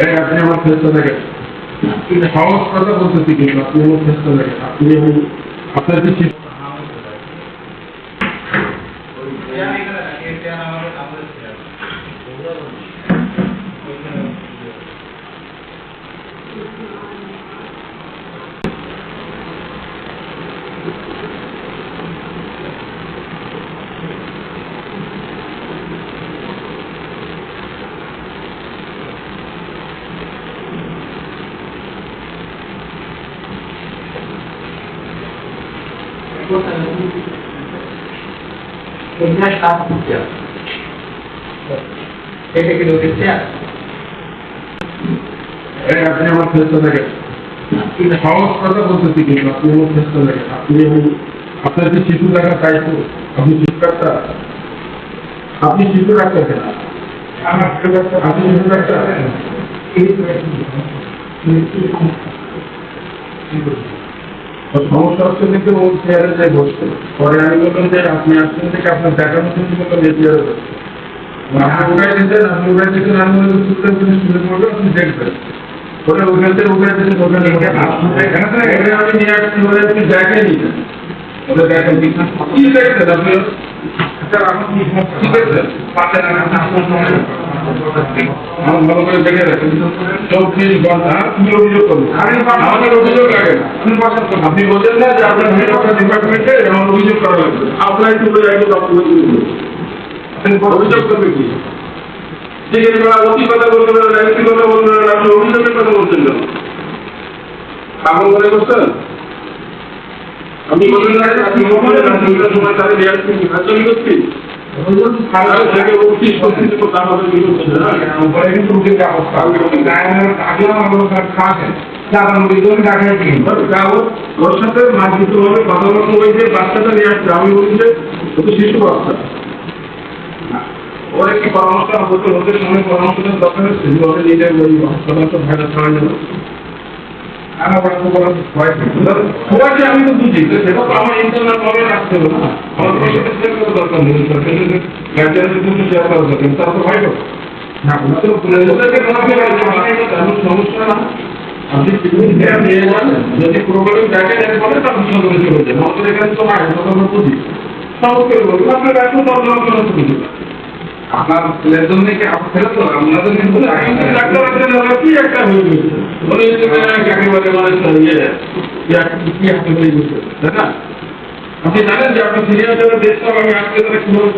আপনি আমার চেষ্টা দেখেন, সহজ কথা বলতেছি, কিন্তু আপনি আমার চেষ্টা দেখেন, আপনি আপনার কি আপনি আমার চেষ্টা দেখেন, সহজ কথা বলতেছি, কিন্তু আপনি আমার চেষ্টা দেখেন, আপনি আপনার কি শিশু দেখার দায়িত্ব, আপনি শিশু ডাক্তার, আপনি শিশু ডাক্তার কেন? আপনি শিশু ডাক্তার সমস্যা হচ্ছে কিন্তু ও চেয়ারে যে বসছে, পরে আমি বললাম যে আপনি আসছেন থেকে আপনার দেখার মতো বললাম যে চেয়ারে বসছে, আপনি উঠাই দিতেন, আমি আপনি দেখবেন, ওটা ওখান থেকে উঠে দিতেন, ওখানে আমি নিয়ে আসছি, ওরা আপনি দেখেন নিতেন, ওটা দেখেন কি দেখতেন আপনি? ভালো করে দেখে রাখেন, সব জিনিস অভিযোগ করবেন, আমাদের অভিযোগ লাগে না। আপনি বলছেন না যে আপনার ডিপার্টমেন্টে আমার অভিযোগ করা লাগবে, আপনার অভিযোগ করবে কি? ঠিক আছে, অতি কথা বলতে পারেন, একটি কথা বলতে পারেন, আপনি অভিযোগের কথা বলছেন কেন? পাগল মনে করছেন? আপনি বলছেন না আপনি সময় তাদের আচরণ করছি ওর সাথে মারপিট হবে, কথা বলতে হয়েছে, বাচ্চাটা নিয়ে আসছে, আমি বলছি যে ওকে শিশু বাচ্চা, ওর একটি পরামর্শ হতে ওদের সময় পরামর্শের দরকার হচ্ছে, ওদের নিজে ওই হাসপাতালটা ভাড়া ছাড়া যাবে। সবাইকে আমি তো বুঝি, সেটা তো আমার ইন্টারনাল নলেজ আসতে হবে না, আমার সাথে শেয়ার করার দরকার নেই, গার্জিয়ানদের কিন্তু শেয়ার করার দরকার, তারা তো ভাই না, সমস্যা না। আপনি নিয়ে যান, যদি প্রবলেম দেখেন এরপরে তার বিষয় করে চলে যান, আমাদের এখানে তো নাই, আমরা বুঝি সমস্ত আপনার এত দরকার বুঝি আপনার ছেলের জন্য কি আপনার ছেলে তো আমাদের কিন্তু ডাক্তার কি একটা হয়ে গেছে, বলে একেবারে মানে কি হাতে হয়ে গেছে, তাই না? আপনি জানেন যে আপনার সিনিয়র যারা দেখতে হবে, আমি আজকে তারা কিভাবে